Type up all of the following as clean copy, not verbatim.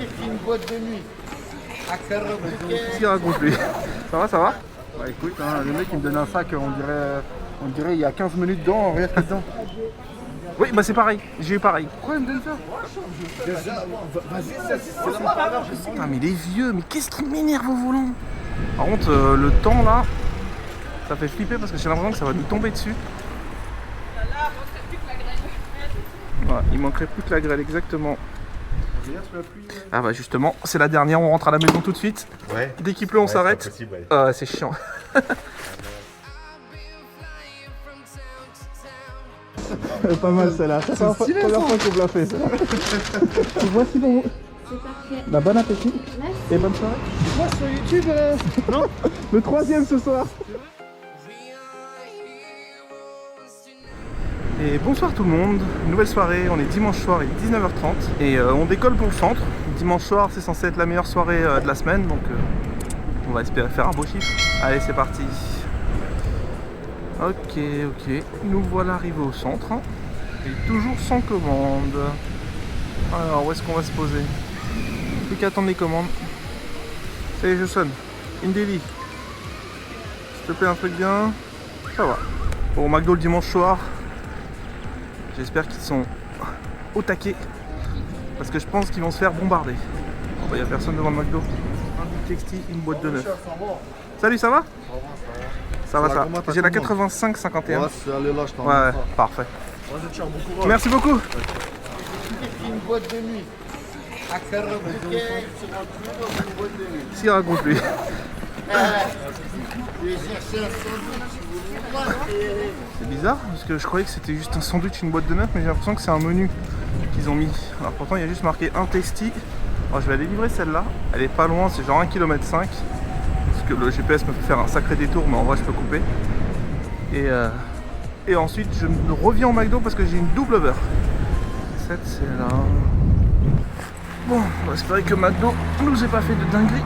une boîte de nuit. Qu'est-ce qu'il raconte lui? Ça va, ça va? Bah écoute, hein, le mec il me donne un sac, on dirait il y a 15 minutes dedans, regarde ce qu'il y a dedans. Oui, bah c'est pareil, j'ai eu pareil. Pourquoi il me donne ça? Vas-y, c'est là. Putain, mais les vieux, mais qu'est-ce qui m'énerve au volant? Par contre, le temps là, ça fait flipper parce que j'ai l'impression que ça va nous tomber dessus. Voilà, il manquerait plus que la grêle, exactement. Ah bah justement, c'est la dernière, on rentre à la maison tout de suite. Ouais. Dès qu'il pleut, on s'arrête. Ah, c'est chiant. Pas mal celle-là, c'est la première fois qu'on me l'a fait celle-là. Voici bon. C'est parfait. Bah, bon appétit. Merci. Et bonne soirée. Moi sur YouTube, non. Le troisième ce soir. Et bonsoir tout le monde, nouvelle soirée, on est dimanche soir, il est 19h30 et on décolle pour le centre. Dimanche soir c'est censé être la meilleure soirée de la semaine, donc on va espérer faire un beau chiffre. Allez, c'est parti. Ok, nous voilà arrivés au centre et toujours sans commande. Alors où est-ce qu'on va se poser? Plus qu'à attendre les commandes. Ça y est, je sonne. Indeli. S'il te plaît, un truc bien. Ça va. Bon, au McDo le dimanche soir. J'espère qu'ils sont au taquet. Parce que je pense qu'ils vont se faire bombarder. Bon, bah, y a personne devant le McDo. Un bout textile, une boîte de neuf. Salut, ça va? Ça va, ça va. J'ai la 85-51. Ouais, c'est allé là, je t'en Ouais, parfait. Merci beaucoup. Une boîte de nuit. S'il raconte lui. C'est bizarre parce que je croyais que c'était juste un sandwich, une boîte de neuf, mais j'ai l'impression que c'est un menu qu'ils ont mis. Alors pourtant il y a juste marqué un tasty. Alors je vais aller livrer celle-là. Elle est pas loin, c'est genre 1,5 km. Parce que le GPS me fait faire un sacré détour, mais en vrai je peux couper. Et ensuite je reviens au McDo parce que j'ai une double beurre. Cette c'est là. Bon, on va espérer que McDo nous ait pas fait de dinguerie.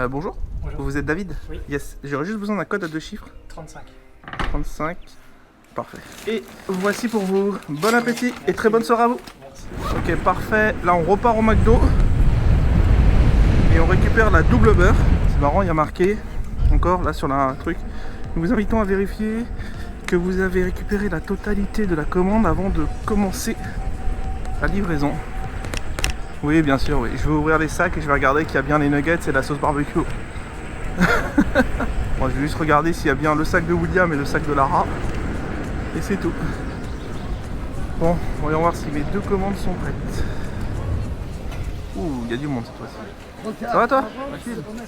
Bonjour. Bonjour. Vous êtes David? Oui. Yes. J'aurais juste besoin d'un code à 2 chiffres. 35. 35. Parfait. Et voici pour vous. Bon appétit et très bonne soirée à vous. Merci. Ok, parfait. Là, on repart au McDo. Et on récupère la double beurre. C'est marrant, il y a marqué, encore là sur la truc. Nous vous invitons à vérifier que vous avez récupéré la totalité de la commande avant de commencer la livraison. Oui, bien sûr, oui. Je vais ouvrir les sacs et je vais regarder qu'il y a bien les nuggets et la sauce barbecue. Bon, je vais juste regarder s'il y a bien le sac de William et le sac de Lara. Et c'est tout. Bon, voyons voir si mes deux commandes sont prêtes. Ouh, il y a du monde cette fois-ci. Ça va toi?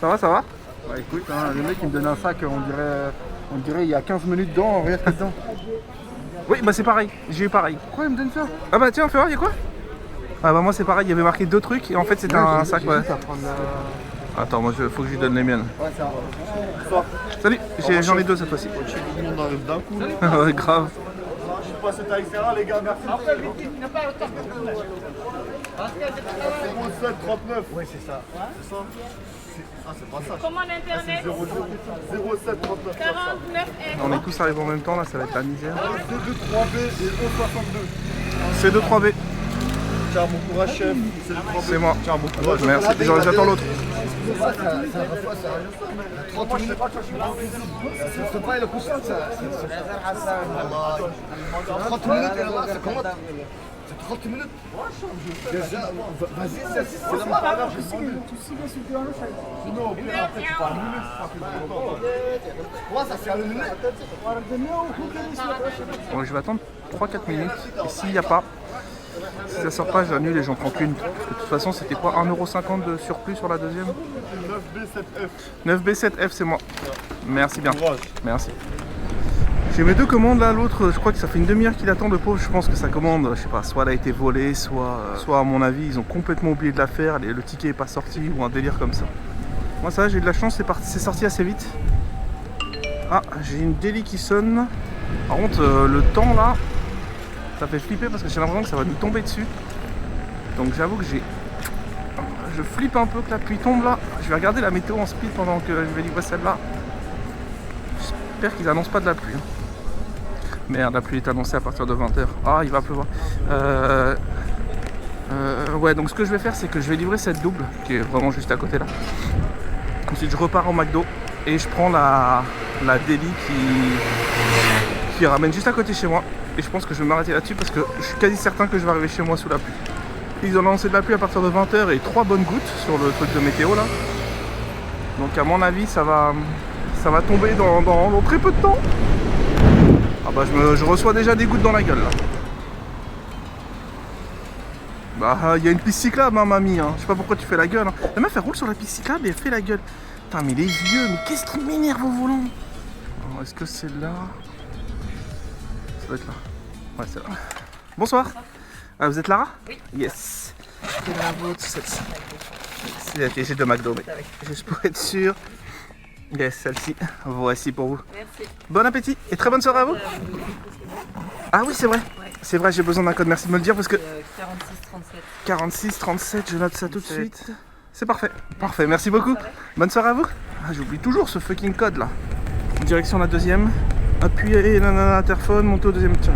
Ça va, ça va? Bah écoute, hein, le mec il me donne un sac, on dirait il y a 15 minutes dedans, regarde ce qu'il y a dedans. Oui, bah c'est pareil, j'ai eu pareil. Pourquoi il me donne ça? Ah bah tiens, fais voir, il y a quoi? Ah bah moi c'est pareil, il y avait marqué deux trucs et en fait c'était un sac, ouais. Attends, moi faut que je lui donne les miennes. Ouais, ça va. Salut, j'en ai deux cette fois-ci. Tout le monde arrive d'un coup là. Ouais, grave. Je suis passé à l'extérieur, les gars, merci. 07 39. Oui, c'est ça. C'est ça? Ah, c'est pas ça. Commande internet 07 39. 49 F. On est tous arrivés en même temps là, ça va être la misère. C2 3B et E62. C2-3B, Tiens, bon courage, chef. C'est le 3B. c'est moi. Tiens, bon courage. Merci, j'attends l'autre. 30 minutes. C'est pas le coussin, ça. 30 minutes, et là, ça commence. C'est 30 minutes. Déjà, vas-y, c'est la marque. Sinon, au pire, après, tu parles minutes. Ouais, ça fait une minute. Bon, je vais attendre 3-4 minutes. Et s'il n'y a pas, si ça sort pas, j'annule et j'en prends qu'une. Parce que de toute façon, c'était quoi, 1,50 € de surplus sur la deuxième? 9B7F. 9B7F, c'est moi. Merci bien. Merci. J'ai mes deux commandes là, l'autre je crois que ça fait une demi-heure qu'il attend, le pauvre. Je pense que sa commande, je sais pas, soit elle a été volée, soit à mon avis ils ont complètement oublié de la faire, le ticket est pas sorti ou un délire comme ça. Moi ça va, j'ai eu de la chance, c'est sorti assez vite. Ah, j'ai une délit qui sonne. Par contre le temps là, ça fait flipper parce que j'ai l'impression que ça va nous tomber dessus. Donc j'avoue que je flippe un peu que la pluie tombe là. Je vais regarder la météo en speed pendant que je vais livrer celle-là. J'espère qu'ils annoncent pas de la pluie. Merde, la pluie est annoncée à partir de 20 h. Ah, il va pleuvoir. Ouais, donc ce que je vais faire, c'est que je vais livrer cette double, qui est vraiment juste à côté là. Ensuite, je repars au McDo et je prends la deli qui ramène juste à côté chez moi. Et je pense que je vais m'arrêter là-dessus parce que je suis quasi certain que je vais arriver chez moi sous la pluie. Ils ont lancé de la pluie à partir de 20h et 3 bonnes gouttes sur le truc de météo là. Donc à mon avis, ça va tomber dans très peu de temps. Ah bah je reçois déjà des gouttes dans la gueule là. Bah il y a une piste cyclable hein, mamie, hein. Je sais pas pourquoi tu fais la gueule hein. La meuf elle roule sur la piste cyclable et elle fait la gueule. Putain mais les vieux, mais qu'est-ce qui m'énerve au volant? Est-ce que c'est là? Ça doit être là. Ouais c'est là. Bonsoir. Ah vous êtes Lara? Oui. Yes. Quelle est la vôtre celle-ci? C'est la TG de McDo mais juste pour être sûr. Yes, celle-ci. Voici pour vous. Merci. Bon appétit et très bonne soirée à vous. Ah oui c'est vrai. Ouais. C'est vrai, j'ai besoin d'un code, merci de me le dire parce que... 46 37, je note ça tout de suite. C'est parfait, parfait, merci beaucoup. Bonne soirée à vous. Ah, j'oublie toujours ce fucking code là. Direction la deuxième. Appuyez l'interphone, montez au deuxième étage.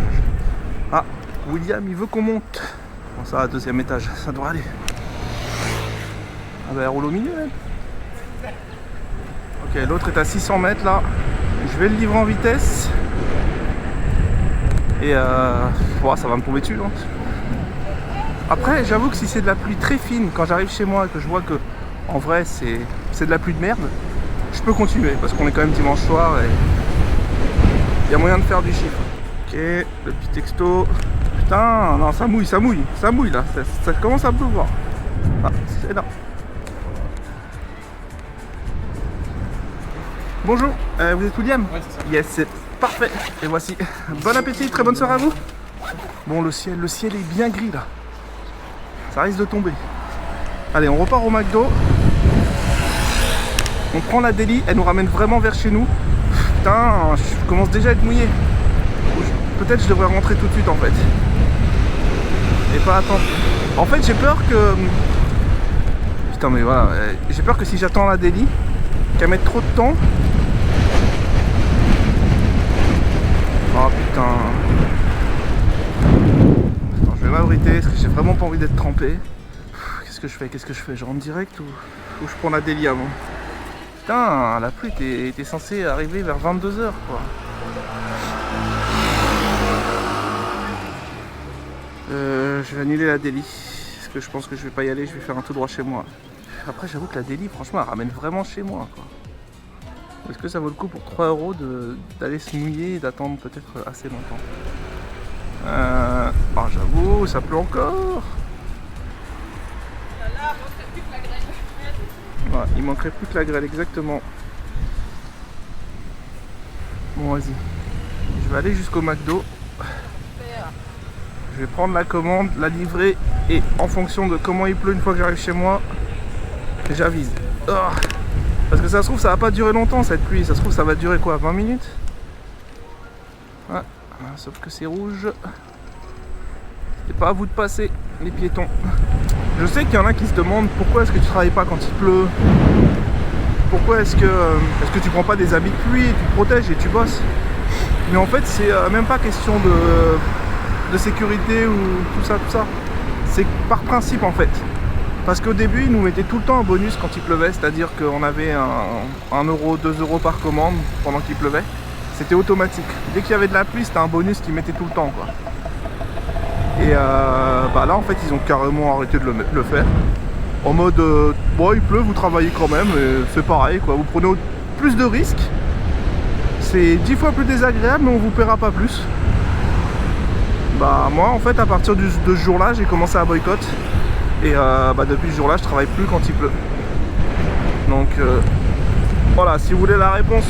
Ah, William il veut qu'on monte. Bon ça va, deuxième étage, ça devrait aller. Ah bah elle roule au milieu elle. Ok, l'autre est à 600 mètres là. Je vais le livrer en vitesse. Et ça va me tomber dessus. Hein. Après, j'avoue que si c'est de la pluie très fine, quand j'arrive chez moi et que je vois que en vrai c'est de la pluie de merde, je peux continuer parce qu'on est quand même dimanche soir et il y a moyen de faire du chiffre. Ok, le petit texto. Putain, non, ça mouille là, ça commence à pleuvoir. Ah, c'est énorme. Bonjour, vous êtes William? Ouais, c'est ça. Yes, c'est parfait. Et voici. Bon appétit, très bonne soirée à vous. Bon, le ciel est bien gris là. Ça risque de tomber. Allez, on repart au McDo. On prend la deli, elle nous ramène vraiment vers chez nous. Putain, je commence déjà à être mouillé. Peut-être je devrais rentrer tout de suite en fait. Et pas attendre. En fait, j'ai peur que... Putain, mais voilà. J'ai peur que si j'attends la deli, qu'elle mette trop de temps. Oh putain. Attends, je vais m'abriter parce que j'ai vraiment pas envie d'être trempé. Qu'est-ce que je fais? Je rentre direct ou je prends la deli avant? Putain, la pluie était censée arriver vers 22h quoi. Je vais annuler la deli. Parce que je pense que je vais pas y aller, je vais faire un tout droit chez moi. Après j'avoue que la deli franchement elle ramène vraiment chez moi quoi. Est-ce que ça vaut le coup pour 3 € d'aller se mouiller et d'attendre peut-être assez longtemps? Oh, j'avoue, ça pleut encore. Ouais, il manquerait plus que la grêle, exactement. Bon, vas-y. Je vais aller jusqu'au McDo. Je vais prendre la commande, la livrer et en fonction de comment il pleut une fois que j'arrive chez moi, j'avise. Oh. Parce que ça se trouve ça va pas durer longtemps cette pluie, ça se trouve ça va durer quoi, 20 minutes? Ouais, sauf que c'est rouge. C'est pas à vous de passer les piétons. Je sais qu'il y en a qui se demandent pourquoi est-ce que tu travailles pas quand il pleut. Pourquoi est-ce que tu prends pas des habits de pluie, tu te protèges et tu bosses. Mais en fait c'est même pas question de sécurité ou tout ça. C'est par principe en fait. Parce qu'au début, ils nous mettaient tout le temps un bonus quand il pleuvait, c'est-à-dire qu'on avait 1 €, 2 € par commande pendant qu'il pleuvait. C'était automatique. Dès qu'il y avait de la pluie, c'était un bonus qu'ils mettaient tout le temps, quoi. Et bah là, en fait, ils ont carrément arrêté de le faire. En mode, bon, il pleut, vous travaillez quand même, et c'est pareil, quoi. Vous prenez plus de risques. C'est 10 fois plus désagréable, mais on vous paiera pas plus. Bah moi, en fait, à partir de ce jour-là, j'ai commencé à boycott. Et depuis ce jour-là, je travaille plus quand il pleut. Donc voilà, si vous voulez la réponse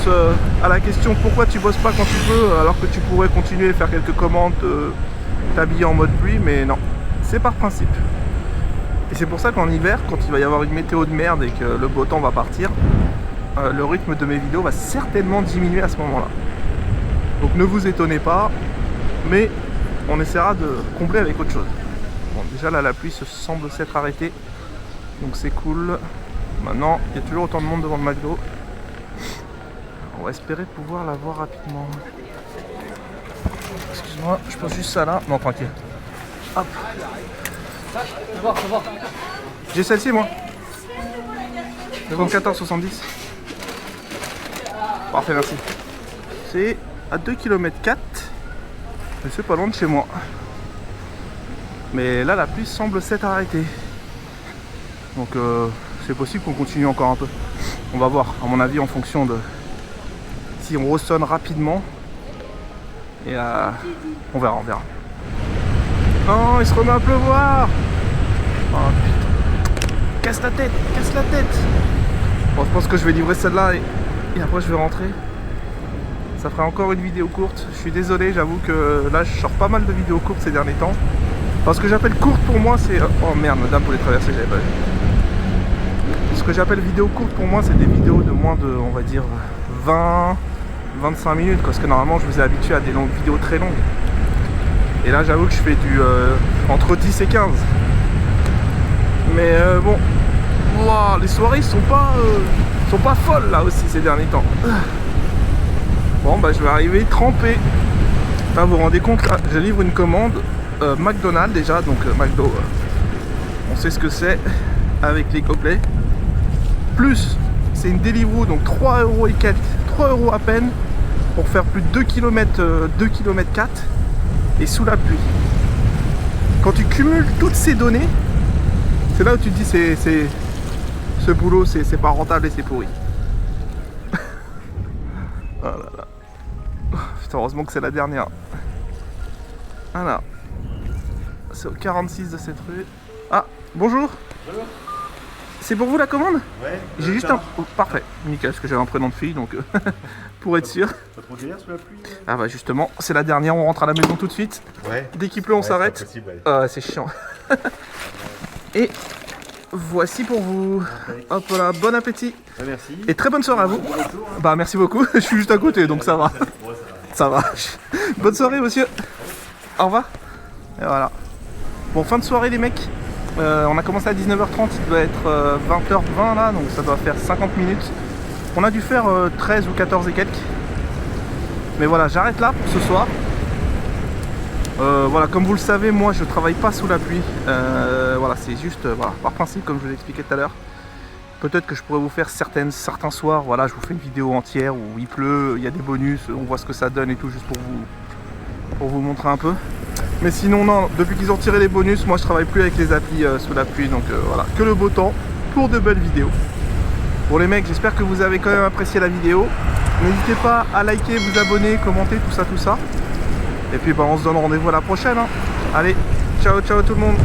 à la question pourquoi tu bosses pas quand il pleut alors que tu pourrais continuer à faire quelques commandes, t'habiller en mode pluie, mais non, c'est par principe. Et c'est pour ça qu'en hiver, quand il va y avoir une météo de merde et que le beau temps va partir, le rythme de mes vidéos va certainement diminuer à ce moment-là. Donc ne vous étonnez pas, mais on essaiera de combler avec autre chose. Bon, déjà là la pluie semble s'être arrêtée, donc c'est cool. Maintenant il y a toujours autant de monde devant le McDo. On va espérer pouvoir la voir rapidement. Excuse-moi, je pose juste ça là. Non, tranquille. Hop. J'ai celle-ci moi. 74,70. Parfait, merci. C'est à 2 km 4. Mais c'est pas loin de chez moi. Mais là la pluie semble s'être arrêtée. Donc c'est possible qu'on continue encore un peu. On va voir, à mon avis, en fonction de si on ressonne rapidement. Et on verra, Non, il se remet à pleuvoir. Oh putain. Casse la tête. Bon, je pense que je vais livrer celle-là et après je vais rentrer. Ça fera encore une vidéo courte. Je suis désolé, j'avoue que là je sors pas mal de vidéos courtes ces derniers temps. Parce que j'appelle courte pour moi c'est... Oh merde, madame, pour les traverser, j'avais pas vu. Ce que j'appelle vidéo courte pour moi, c'est des vidéos de moins de, on va dire, 20-25 minutes. Parce que normalement je vous ai habitué à des longues vidéos très longues. Et là j'avoue que je fais du entre 10 et 15. Mais bon, wow, les soirées sont pas folles là aussi ces derniers temps. Bon bah je vais arriver trempé. Là vous vous rendez compte, là, je livre une commande McDonald's déjà, donc McDo, on sait ce que c'est avec les gobelets. Plus c'est une Deliveroo, donc 3 € et quelques, 3 € à peine pour faire plus de 2 km 4 et sous la pluie. Quand tu cumules toutes ces données, c'est là où tu te dis ce boulot c'est pas rentable et c'est pourri. Oh là là. Putain, heureusement que c'est la dernière. Voilà. C'est au 46 de cette rue. Ah, bonjour. Bonjour. C'est pour vous la commande? Ouais. J'ai juste un... Oh, parfait, nickel, parce que j'avais un prénom de fille, donc pour être sûr. Pas trop galère sous la pluie? Ah bah justement, c'est la dernière, on rentre à la maison tout de suite. Ouais. Dès qu'il pleut, on s'arrête. Ouais. C'est chiant. Et voici pour vous. Hop là, bon appétit. Ouais, merci. Et très bonne soirée à vous. Bah merci beaucoup, je suis juste à côté, donc ça va. Ça va. Bonne soirée, monsieur. Au revoir. Et voilà. Bon, fin de soirée les mecs. On a commencé à 19h30, il doit être 20h20 là, donc ça doit faire 50 minutes. On a dû faire 13 ou 14 et quelques. Mais voilà, j'arrête là pour ce soir. Voilà, comme vous le savez, moi je travaille pas sous la pluie. Voilà, c'est juste voilà, par principe, comme je vous l'ai expliqué tout à l'heure. Peut-être que je pourrais vous faire certains soirs, voilà, je vous fais une vidéo entière où il pleut, il y a des bonus, on voit ce que ça donne et tout, juste pour vous montrer un peu. Mais sinon non, depuis qu'ils ont tiré les bonus, moi je travaille plus avec les applis sous la pluie, donc voilà, que le beau temps pour de belles vidéos. Bon les mecs, j'espère que vous avez quand même apprécié la vidéo. N'hésitez pas à liker, vous abonner, commenter, tout ça. Et puis bah, on se donne rendez-vous à la prochaine. Hein. Allez, ciao ciao tout le monde.